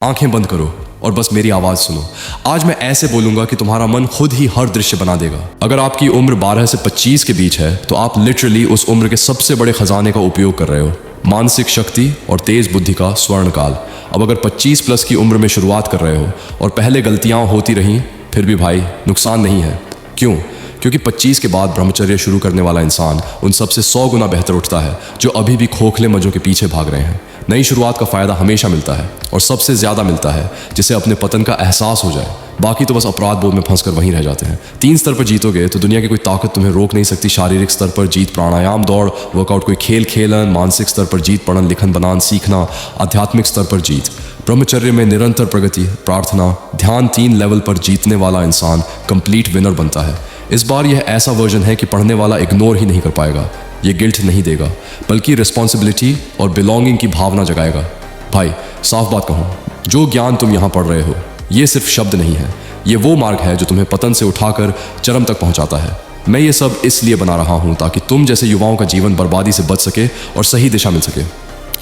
आंखें बंद करो और बस मेरी आवाज सुनो। आज मैं ऐसे बोलूंगा कि तुम्हारा मन खुद ही हर दृश्य बना देगा। अगर आपकी उम्र 12 से 25 के बीच है तो आप लिटरली उस उम्र के सबसे बड़े खजाने का उपयोग कर रहे हो, मानसिक शक्ति और तेज बुद्धि का स्वर्ण काल। अब अगर 25 प्लस की उम्र में शुरुआत कर रहे हो और पहले गलतियां होती रहीं, फिर भी भाई नुकसान नहीं है। क्यों? क्योंकि 25 के बाद ब्रह्मचर्य शुरू करने वाला इंसान उन सबसे 100 गुना बेहतर उठता है जो अभी भी खोखले मजों के पीछे भाग रहे हैं। नई शुरुआत का फायदा हमेशा मिलता है और सबसे ज्यादा मिलता है जिसे अपने पतन का एहसास हो जाए। बाकी तो बस अपराध बोध में फंसकर वहीं रह जाते हैं। 3 स्तर पर जीतोगे तो दुनिया की कोई ताकत तुम्हें रोक नहीं सकती। शारीरिक स्तर पर जीत प्राणायाम, दौड़, वर्कआउट, कोई खेल खेलन। मानसिक स्तर पर जीत पढ़न लिखन बनान सीखना। आध्यात्मिक स्तर पर जीत ब्रह्मचर्य में निरंतर प्रगति, प्रार्थना, ध्यान। 3 लेवल पर जीतने वाला इंसान कंप्लीट विनर बनता है। इस बार यह ऐसा वर्जन है कि पढ़ने वाला इग्नोर ही नहीं कर पाएगा। ये गिल्ट नहीं देगा बल्कि रिस्पॉन्सिबिलिटी और बिलोंगिंग की भावना जगाएगा। भाई साफ बात कहूँ, जो ज्ञान तुम यहाँ पढ़ रहे हो ये सिर्फ शब्द नहीं है, ये वो मार्ग है जो तुम्हें पतन से उठाकर चरम तक पहुँचाता है। मैं ये सब इसलिए बना रहा हूँ ताकि तुम जैसे युवाओं का जीवन बर्बादी से बच सके और सही दिशा मिल सके।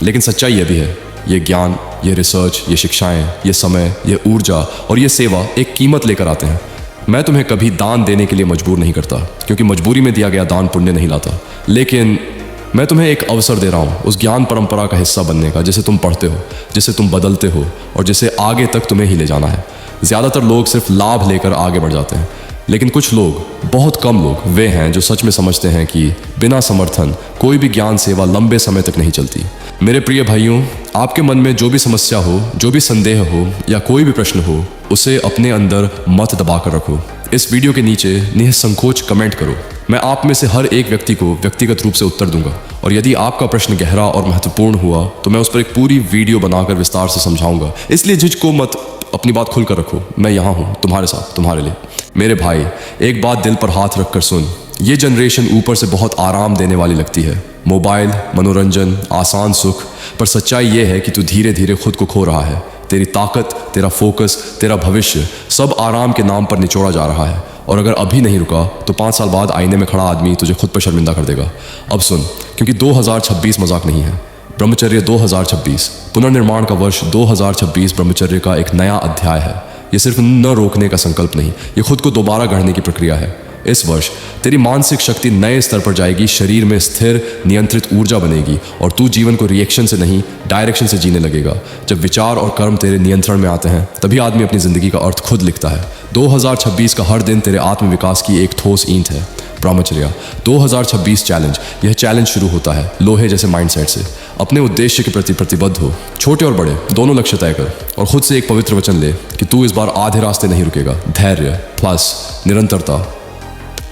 लेकिन सच्चाई यह भी है, ये ज्ञान, ये रिसर्च, ये शिक्षाएं, ये समय, ये ऊर्जा और ये सेवा एक कीमत लेकर आते हैं। मैं तुम्हें कभी दान देने के लिए मजबूर नहीं करता, क्योंकि मजबूरी में दिया गया दान पुण्य नहीं लाता। लेकिन मैं तुम्हें एक अवसर दे रहा हूँ उस ज्ञान परंपरा का हिस्सा बनने का जिसे तुम पढ़ते हो, जिसे तुम बदलते हो और जिसे आगे तक तुम्हें ही ले जाना है। ज़्यादातर लोग सिर्फ लाभ लेकर आगे बढ़ जाते हैं, लेकिन कुछ लोग, बहुत कम लोग वे हैं जो सच में समझते हैं कि बिना समर्थन कोई भी ज्ञान सेवा लंबे समय तक नहीं चलती। मेरे प्रिय भाइयों, आपके मन में जो भी समस्या हो, जो भी संदेह हो या कोई भी प्रश्न हो, उसे अपने अंदर मत दबा कर रखो। इस वीडियो के नीचे निसंकोच कमेंट करो। मैं आप में से हर एक व्यक्ति को व्यक्तिगत रूप से उत्तर दूंगा और यदि आपका प्रश्न गहरा और महत्वपूर्ण हुआ तो मैं उस पर एक पूरी वीडियो बनाकर विस्तार से समझाऊंगा। इसलिए झिझको मत, अपनी बात खुलकर रखो। मैं यहाँ हूँ तुम्हारे साथ, तुम्हारे लिए। मेरे भाई, एक बात दिल पर हाथ रखकर सुन। ये जनरेशन ऊपर से बहुत आराम देने वाली लगती है, मोबाइल, मनोरंजन, आसान सुख, पर सच्चाई ये है कि तू धीरे धीरे खुद को खो रहा है। तेरी ताकत, तेरा फोकस, तेरा भविष्य सब आराम के नाम पर निचोड़ा जा रहा है। और अगर अभी नहीं रुका तो 5 साल बाद आईने में खड़ा आदमी तुझे खुद पर शर्मिंदा कर देगा। अब सुन, क्योंकि 2026 मजाक नहीं है। ब्रह्मचर्य 2026, पुनर्निर्माण का वर्ष 2026 ब्रह्मचर्य का एक नया अध्याय है। ये सिर्फ न रोकने का संकल्प नहीं, ये खुद को दोबारा गढ़ने की प्रक्रिया है। इस वर्ष तेरी मानसिक शक्ति नए स्तर पर जाएगी, शरीर में स्थिर नियंत्रित ऊर्जा बनेगी और तू जीवन को रिएक्शन से नहीं डायरेक्शन से जीने लगेगा। जब विचार और कर्म तेरे नियंत्रण में आते हैं तभी आदमी अपनी जिंदगी का अर्थ खुद लिखता है। 2026 का हर दिन तेरे आत्म विकास की एक ठोस ईंट है। ब्रह्मचर्य 2026 चैलेंज। यह चैलेंज शुरू होता है लोहे जैसे माइंडसेट से। अपने उद्देश्य के प्रति प्रतिबद्ध हो, छोटे और बड़े दोनों लक्ष्य तय कर और खुद से एक पवित्र वचन ले कि तू इस बार आधे रास्ते नहीं रुकेगा। धैर्य प्लस निरंतरता,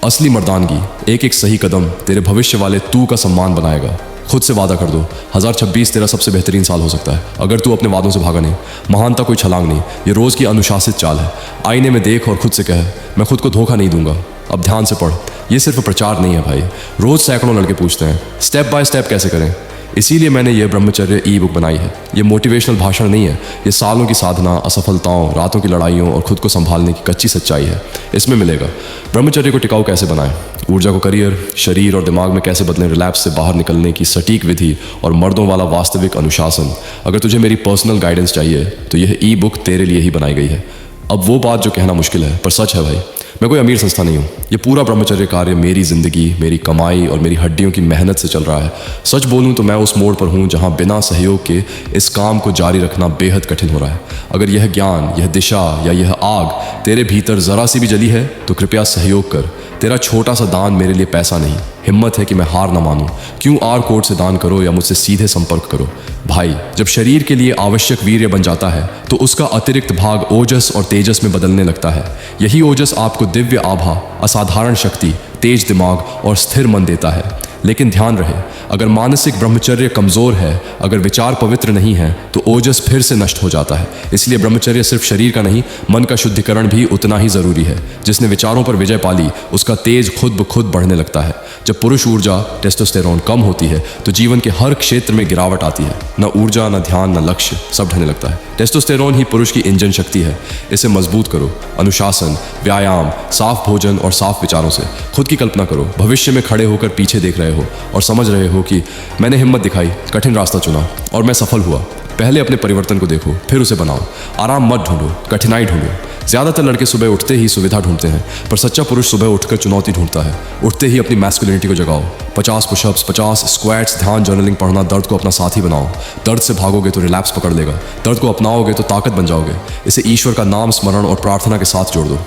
असली मर्दानगी, एक एक सही कदम तेरे भविष्य वाले तू का सम्मान बनाएगा। खुद से वादा कर दो, 2026 तेरा सबसे बेहतरीन साल हो सकता है अगर तू अपने वादों से भागा नहीं। महानता कोई छलांग नहीं, ये रोज की अनुशासित चाल है। आईने में देख और खुद से कह, मैं खुद को धोखा नहीं दूंगा। अब ध्यान से पढ़, ये सिर्फ प्रचार नहीं है भाई। रोज सैकड़ों लड़के पूछते हैं स्टेप बाय स्टेप कैसे करें, इसीलिए मैंने ये ब्रह्मचर्य ई बुक बनाई है। ये मोटिवेशनल भाषण नहीं है, ये सालों की साधना, असफलताओं, रातों की लड़ाइयों और खुद को संभालने की कच्ची सच्चाई है। इसमें मिलेगा ब्रह्मचर्य को टिकाऊ कैसे बनाएं, ऊर्जा को करियर, शरीर और दिमाग में कैसे बदलें, रिलैप्स से बाहर निकलने की सटीक विधि और मर्दों वाला वास्तविक अनुशासन। अगर तुझे मेरी पर्सनल गाइडेंस चाहिए तो यह ई बुक तेरे लिए ही बनाई गई है। अब वो बात जो कहना मुश्किल है पर सच है भाई, मैं कोई अमीर संस्था नहीं हूँ। ये पूरा ब्रह्मचर्य कार्य मेरी जिंदगी, मेरी कमाई और मेरी हड्डियों की मेहनत से चल रहा है। सच बोलूँ तो मैं उस मोड़ पर हूँ जहाँ बिना सहयोग के इस काम को जारी रखना बेहद कठिन हो रहा है। अगर यह ज्ञान, यह दिशा या यह आग तेरे भीतर जरा सी भी जली है तो कृपया सहयोग कर। तेरा छोटा सा दान मेरे लिए पैसा नहीं, हिम्मत है कि मैं हार ना मानूं। QR कोड से दान करो या मुझसे सीधे संपर्क करो। भाई, जब शरीर के लिए आवश्यक वीर्य बन जाता है तो उसका अतिरिक्त भाग ओजस और तेजस में बदलने लगता है। यही ओजस आपको दिव्य आभा, असाधारण शक्ति, तेज दिमाग और स्थिर मन देता है। लेकिन ध्यान रहे, अगर मानसिक ब्रह्मचर्य कमजोर है, अगर विचार पवित्र नहीं है तो ओजस फिर से नष्ट हो जाता है। इसलिए ब्रह्मचर्य सिर्फ शरीर का नहीं, मन का शुद्धिकरण भी उतना ही जरूरी है। जिसने विचारों पर विजय पाली उसका तेज खुद ब खुद बढ़ने लगता है। जब पुरुष ऊर्जा टेस्टोस्टेरोन कम होती है तो जीवन के हर क्षेत्र में गिरावट आती है। न ऊर्जा, न ध्यान, न लक्ष्य, सब ढहने लगता है। टेस्टोस्टेरोन ही पुरुष की इंजन शक्ति है। इसे मजबूत करो अनुशासन, व्यायाम, साफ भोजन और साफ विचारों से। खुद की कल्पना करो, भविष्य में खड़े होकर पीछे देख रहे हो और समझ रहे हो कि मैंने हिम्मत दिखाई, कठिन रास्ता चुना और मैं सफल हुआ। पहले अपने परिवर्तन को देखो, फिर उसे बनाओ। आराम मत ढूंढो, कठिनाई ढूंढो। ज़्यादातर लड़के सुबह उठते ही सुविधा ढूंढते हैं, पर सच्चा पुरुष सुबह उठकर चुनौती ढूंढता है। उठते ही अपनी मैस्कुलिनिटी को जगाओ। 50 पुशअप्स, 50 स्क्वाट्स, ध्यान, जर्नलिंग, पढ़ना। दर्द को अपना साथी बनाओ। दर्द से भागोगे तो रिलैप्स पकड़ लेगा। दर्द को अपनाओगे तो ताकत बन जाओगे। इसे ईश्वर का नाम स्मरण और प्रार्थना के साथ जोड़ दो,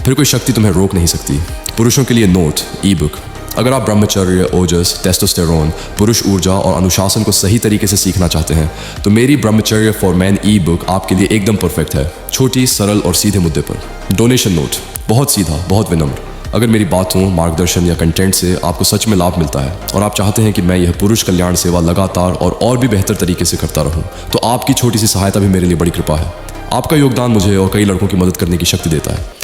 फिर कोई शक्ति तुम्हें रोक नहीं सकती। पुरुषों के लिए नोट, ई बुक। अगर आप ब्रह्मचर्य, ओजस, टेस्टोस्टेरोन, पुरुष ऊर्जा और अनुशासन को सही तरीके से सीखना चाहते हैं तो मेरी ब्रह्मचर्य फॉर मैन ई बुक आपके लिए एकदम परफेक्ट है। छोटी, सरल और सीधे मुद्दे पर। डोनेशन नोट, बहुत सीधा, बहुत विनम्र। अगर मेरी बातों, मार्गदर्शन या कंटेंट से आपको सच में लाभ मिलता है और आप चाहते हैं कि मैं यह पुरुष कल्याण सेवा लगातार और भी बेहतर तरीके से करता रहूं, तो आपकी छोटी सी सहायता भी मेरे लिए बड़ी कृपा है। आपका योगदान मुझे और कई लड़कों की मदद करने की शक्ति देता है।